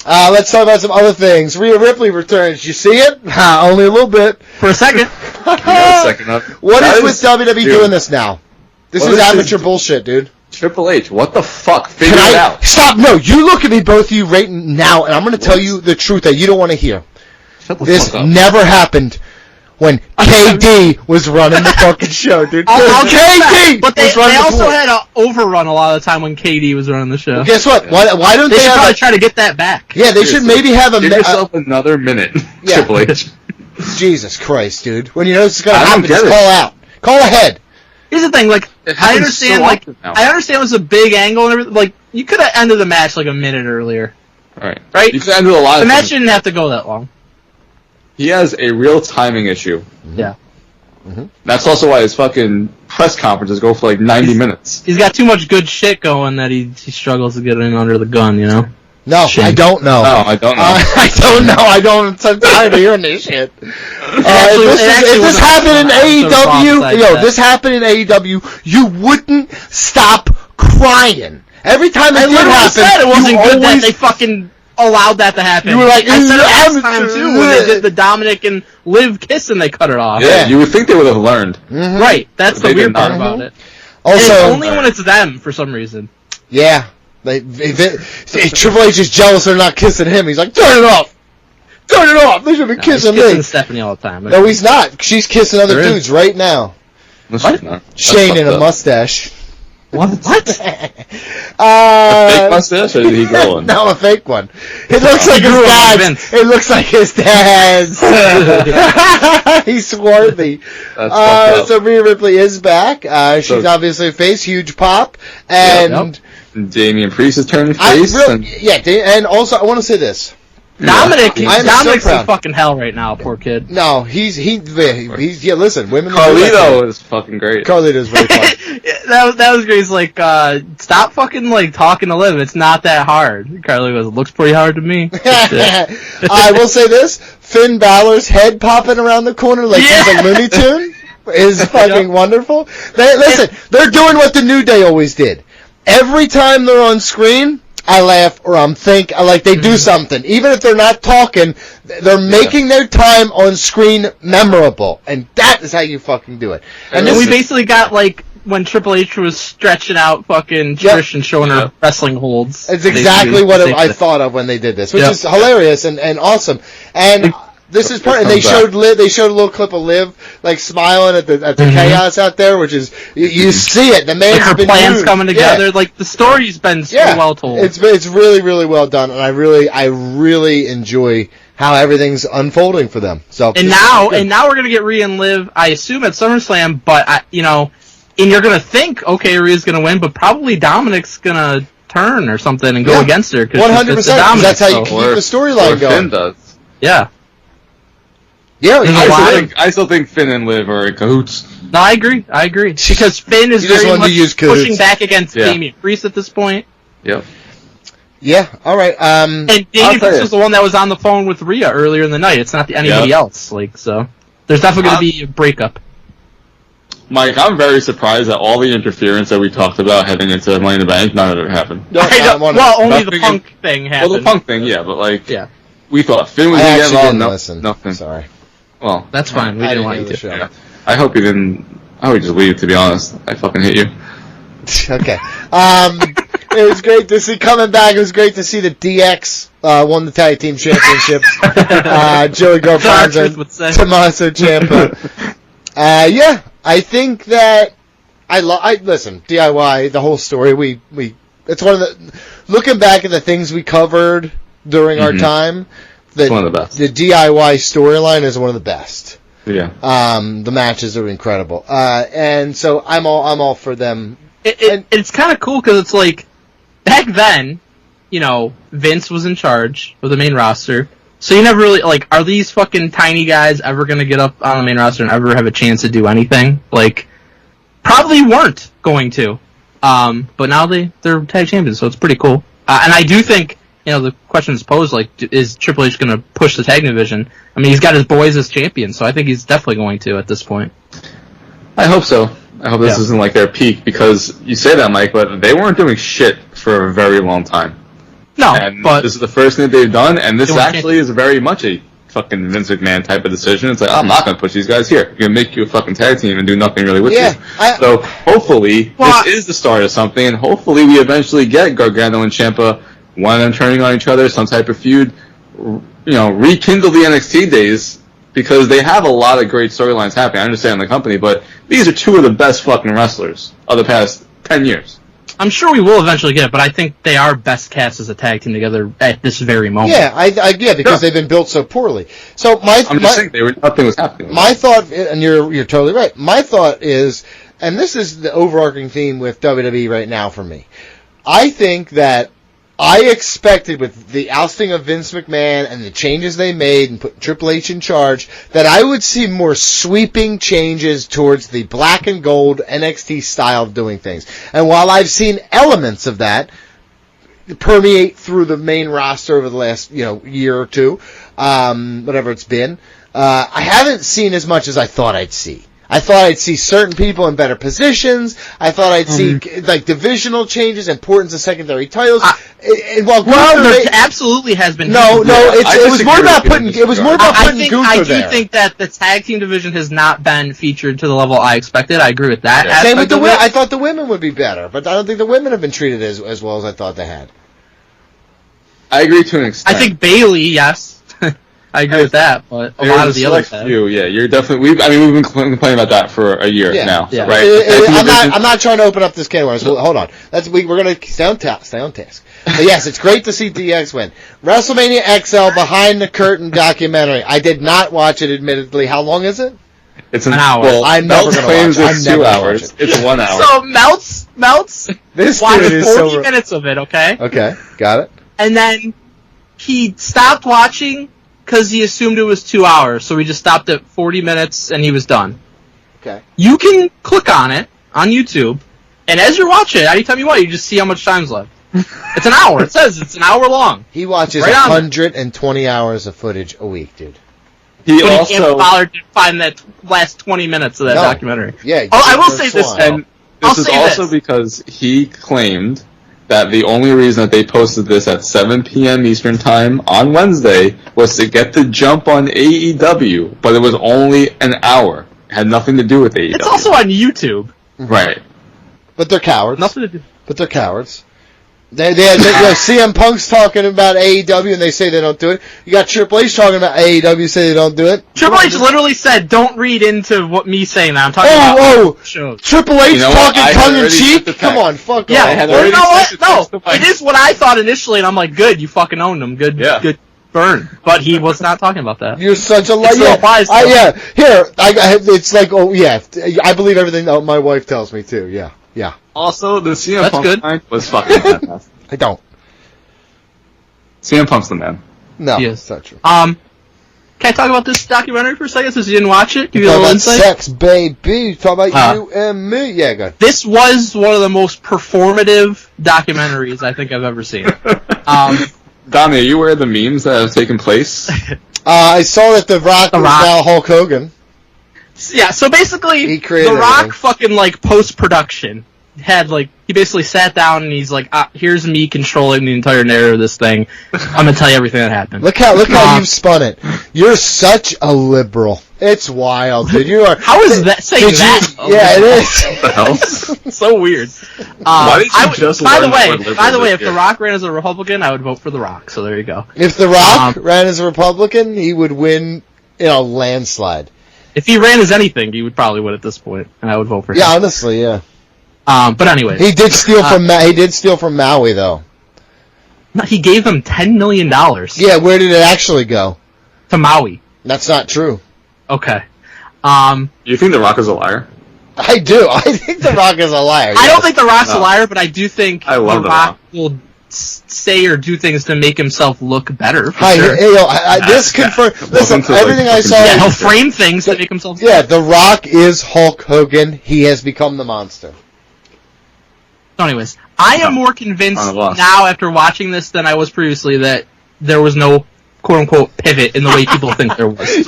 Let's talk about some other things. Rhea Ripley returns. You see it? Only a little bit. For a second. What is with WWE doing this now? This is amateur bullshit, dude. Triple H, what the fuck? Figure it out. Stop! No, you look at me, both of you, right now, and I'm going to tell you the truth that you don't want to hear. This never happened when KD was running the fucking show, dude. KD! But they also had an overrun a lot of the time when KD was running the show. Well, guess what? Why don't they should probably try to get that back. Yeah, they should maybe have a... Give yourself another minute, Triple H. Jesus Christ, dude. When you know this is going to happen, just call out. Call ahead. Here's the thing, I understand, I understand it was a big angle and everything. Like, you could have ended the match like a minute earlier. Right? You could have ended a lot of the match didn't have to go that long. He has a real timing issue. Yeah. Mm-hmm. That's also why his fucking press conferences go for like 90 minutes. He's got too much good shit going that he struggles to get in under the gun, you know? No, I don't know. No, I don't know. I don't know. I'm tired of hearing this shit. If this happened in AEW, this happened in AEW, you wouldn't stop crying. Every time it did happen, said it wasn't good that they fucking allowed that to happen. You were like, I said it last time too when they did the Dominic and Liv kiss and they cut it off. Yeah, you would think they would have learned. Mm-hmm. Right, that's the weird part about it. Also, and it's only when it's them for some reason. Yeah. If Triple H is jealous they're not kissing him, he's like, turn it off! Turn it off! They should be kissing me! He's kissing Stephanie all the time. No, he's not. She's kissing other dudes right now. What? Shane in a mustache. What? A fake mustache, or did he grow one? No, a fake one. It looks like his dad's. It looks like his dad's. He's swarthy. So Rhea Ripley is back. She's obviously a face, huge pop, and Damian Priest is turning face. And also I want to say this. Dominic's in fucking hell right now, poor kid. No, he's listen, women. Carlito is fucking great. Carlito's very fun. that was great. He's like, stop fucking like talking to Liv. It's not that hard. Carlito goes, it looks pretty hard to me. I will say this: Finn Balor's head popping around the corner like he's a Looney Tune is fucking wonderful. They're doing what the New Day always did. Every time they're on screen, I laugh or they do something. Even if they're not talking, they're making their time on screen memorable. And that is how you fucking do it. And then we basically got like when Triple H was stretching out fucking Trish and showing her wrestling holds. It's exactly what I thought of when they did this, which is hilarious and awesome. And this is part, and they showed a little clip of Liv like smiling at the chaos out there, which is you see it. The man's her been plans used. Coming together. Yeah. Like the story's been so well told. It's really really well done, and I really enjoy how everything's unfolding for them. So and now we're gonna get Rhea and Liv, I assume at SummerSlam, but and you're gonna think Rhea's gonna win, but probably Dominic's gonna turn or something and go against her 100%. That's how you keep the storyline going. Finn does. Yeah. Yeah, I still think Finn and Liv are in cahoots. No, I agree. Because Finn is very much pushing back against Damian Priest at this point. Yep. Yeah, alright. And Damian Priest was the one that was on the phone with Rhea earlier in the night. It's not anybody else. So there's definitely going to be a breakup. Mike, I'm very surprised that all the interference that we talked about heading into Money in the Bank, none of it happened. Only the Punk thing happened. Well, the Punk thing, but we thought Finn was going to get listen. Nothing. Sorry. Well, that's fine. We didn't want you to. Yeah. I hope you didn't. I would just leave, to be honest. I fucking hate you. Okay. It was great to see coming back. It was great to see the DX won the tag team championships. Joey Garbanzo and Tommaso Ciampa. I think that listen, DIY, the whole story. It's one of the looking back at the things we covered during our time. It's one of the best. The DIY storyline is one of the best. Yeah. The matches are incredible. And so I'm all for them. It's kind of cool because it's like back then, Vince was in charge of the main roster. So you never really are these fucking tiny guys ever going to get up on the main roster and ever have a chance to do anything? Probably weren't going to. But now they're tag champions, so it's pretty cool. And I do think the question is posed, is Triple H going to push the tag division? I mean, he's got his boys as champions, so I think he's definitely going to at this point. I hope so. I hope this isn't their peak, because you say that, Mike, but they weren't doing shit for a very long time. No, and but this is the first thing that they've done, and this actually is very much a fucking Vince McMahon type of decision. It's like, I'm not going to push these guys here. I'm going to make you a fucking tag team and do nothing really with you. So hopefully this is the start of something, and hopefully we eventually get Gargano and Ciampa, one of them turning on each other, some type of feud, rekindle the NXT days, because they have a lot of great storylines happening. I understand the company, but these are two of the best fucking wrestlers of the past 10 years. I'm sure we will eventually get it, but I think they are best cast as a tag team together at this very moment. Yeah, because they've been built so poorly. So I'm just saying nothing was happening. My thought, and you're totally right. My thought is, and this is the overarching theme with WWE right now for me. I think that I expected, with the ousting of Vince McMahon and the changes they made and put Triple H in charge, that I would see more sweeping changes towards the black and gold NXT style of doing things. And while I've seen elements of that permeate through the main roster over the last year or two, whatever it's been, I haven't seen as much as I thought I'd see. I thought I'd see certain people in better positions. I thought I'd see divisional changes, importance of secondary titles. There absolutely has been. It was more about putting Gunther I do there. think that the tag team division has not been featured to the level I expected. I agree with that. Yeah. Same with the women. I thought the women would be better, but I don't think the women have been treated as well as I thought they had. I agree to an extent. I think Bayley, yes. I agree with that, but a lot of the others have. You're definitely. We've been complaining about that for a year now. Yeah. Right? I'm not trying to open up this can of worms. Hold on. We're going to stay on task. But yes, it's great to see DX win. WrestleMania XL Behind the Curtain documentary. I did not watch it, admittedly. How long is it? It's an hour. Well, I'm never going to watch it. It's 2 hours. It's 1 hour. So Melts this watched 40 minutes of it. Okay, got it. And then he stopped watching because he assumed it was 2 hours, so we just stopped at 40 minutes and he was done. Okay. You can click on it on YouTube, and as you're watching it, anytime you want, you just see how much time's left. It's an hour. It says it's an hour long. He watches 120 hours of footage a week, dude. He can't bother to find that last 20 minutes of that documentary. Yeah. I will say this, and this is also because he claimed that the only reason that they posted this at 7 p.m. Eastern Time on Wednesday was to get the jump on AEW, but it was only an hour. It had nothing to do with AEW. It's also on YouTube. Right. But they're cowards. Nothing to do. But they're cowards. CM Punk's talking about AEW and they say they don't do it. You got Triple H talking about AEW, say they don't do it. Triple H literally said, "Don't read into what me saying that I'm talking about." Shows. Triple H talking tongue in cheek. Come on, fuck off. Yeah, you know what? No, it is what I thought initially, and I'm like, good, you fucking owned him. Good burn. But he was not talking about that. You're such a liar. It's like, I believe everything that my wife tells me too. Yeah. Also, the CM Punk line was fucking fantastic. I don't. CM Punk's the man. No, yes. That's not true. Can I talk about this documentary for a second since you didn't watch it? Give you a little insight? Sex, baby. Talk about you and me. Yeah, go ahead. This was one of the most performative documentaries I think I've ever seen. Donnie, are you aware of the memes that have taken place? I saw that The Rock was now Hulk Hogan. Yeah, so basically, The Rock fucking, post-production had, he basically sat down and he's like, here's me controlling the entire narrative of this thing. I'm gonna tell you everything that happened. Look how you've spun it. You're such a liberal. It's wild, dude. You are. How is that saying that? Yeah, it is. What the hell? So weird. Why did you just by the way, if The Rock ran as a Republican, I would vote for The Rock, so there you go. If The Rock ran as a Republican, he would win in a landslide. If he ran as anything, he would probably win at this point, and I would vote for him. Yeah, honestly, yeah. But anyway, he did steal from Maui, though. No, he gave them $10 million. Yeah, where did it actually go? To Maui. That's not true. Okay. You think The Rock is a liar? I do. I think The Rock is a liar. I don't think The Rock's a liar, but I do think The Rock will say or do things to make himself look better. This confirms. Listen, everything I saw. Yeah, he'll frame things to make himself. Yeah, The Rock is Hulk Hogan. He has become the monster. So anyways, I am more convinced now after watching this than I was previously that there was no quote-unquote pivot in the way people think there was. You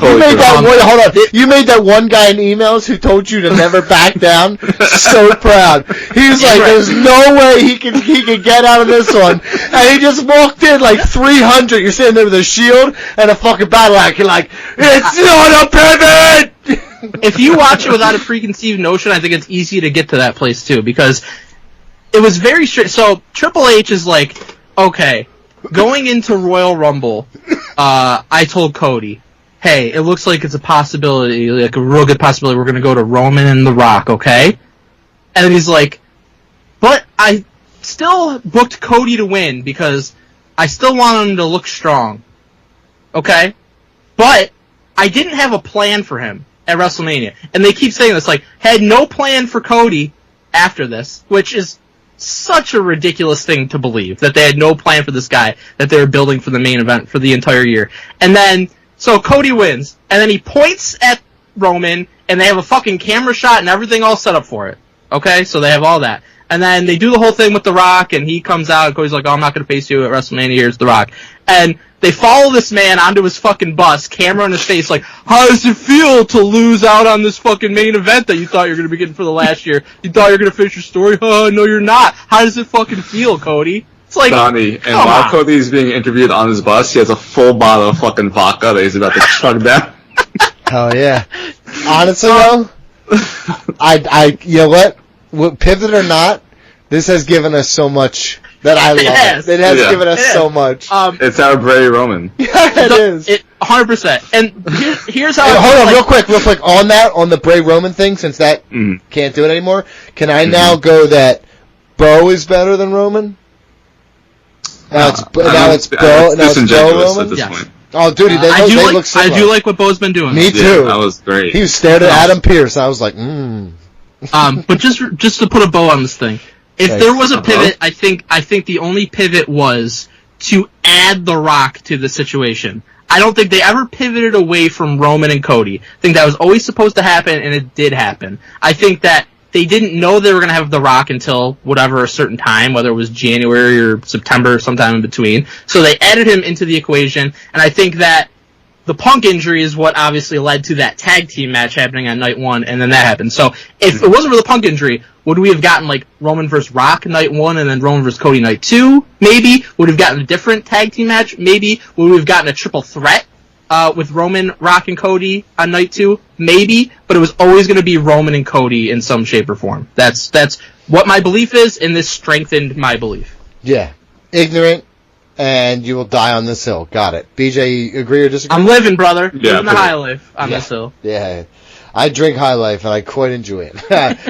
made that one guy in emails who told you to never back down. So proud. He was like, there's no way he can get out of this one. And he just walked in like 300. You're sitting there with a shield and a fucking battle axe. You're like, it's not a pivot! If you watch it without a preconceived notion, I think it's easy to get to that place too, because it was very straight. So Triple H is like, okay, going into Royal Rumble, I told Cody, hey, it looks like it's a possibility, like a real good possibility, we're going to go to Roman and The Rock, okay? And then he's like, but I still booked Cody to win because I still want him to look strong, okay? But I didn't have a plan for him at WrestleMania. And they keep saying this, like, had no plan for Cody after this, which is such a ridiculous thing to believe, that they had no plan for this guy that they were building for the main event for the entire year. And then, so Cody wins, and then he points at Roman, and they have a fucking camera shot and everything all set up for it. Okay? So they have all that. And then they do the whole thing with The Rock, and he comes out, and Cody's like, oh, I'm not going to face you at WrestleMania, here's The Rock. And they follow this man onto his fucking bus, camera on his face, like, how does it feel to lose out on this fucking main event that you thought you were going to be getting for the last year? You thought you were going to finish your story? Oh, no, you're not. How does it fucking feel, Cody? It's like, Donnie, and while Cody's being interviewed on his bus, he has a full bottle of fucking vodka that he's about to chug down. Hell yeah. Honestly, though, you know what, pivot or not, this has given us so much that I love. It has given us so much. It's our Bray Roman. Yeah, it is. 100%. And here's how. Hold on, real quick. On the Bray Roman thing, since that can't do it anymore, can I now go that Bo is better than Roman? Now it's Bo Roman? At this point. Oh, dude, they look similar. I do like what Bo's been doing. Me too. Yeah, that was great. He stared at Adam Pearce. I was like, But just to put a bow on this thing, if there was a pivot, I think the only pivot was to add The Rock to the situation. I don't think they ever pivoted away from Roman and Cody. I think that was always supposed to happen, and it did happen. I think that they didn't know they were going to have The Rock until whatever a certain time, whether it was January or September or sometime in between. So they added him into the equation, and I think that the Punk injury is what obviously led to that tag team match happening on night one, and then that happened. So if it wasn't for the Punk injury, would we have gotten like Roman vs. Rock night one and then Roman vs. Cody night two? Maybe. Would we have gotten a different tag team match? Maybe. Would we have gotten a triple threat with Roman, Rock, and Cody on night two? Maybe. But it was always going to be Roman and Cody in some shape or form. That's what my belief is, and this strengthened my belief. Yeah. Ignorant. And you will die on this hill. Got it. BJ, you agree or disagree? I'm living, brother. Living the high life on this hill. Yeah. I drink high life, and I quite enjoy it. Nice.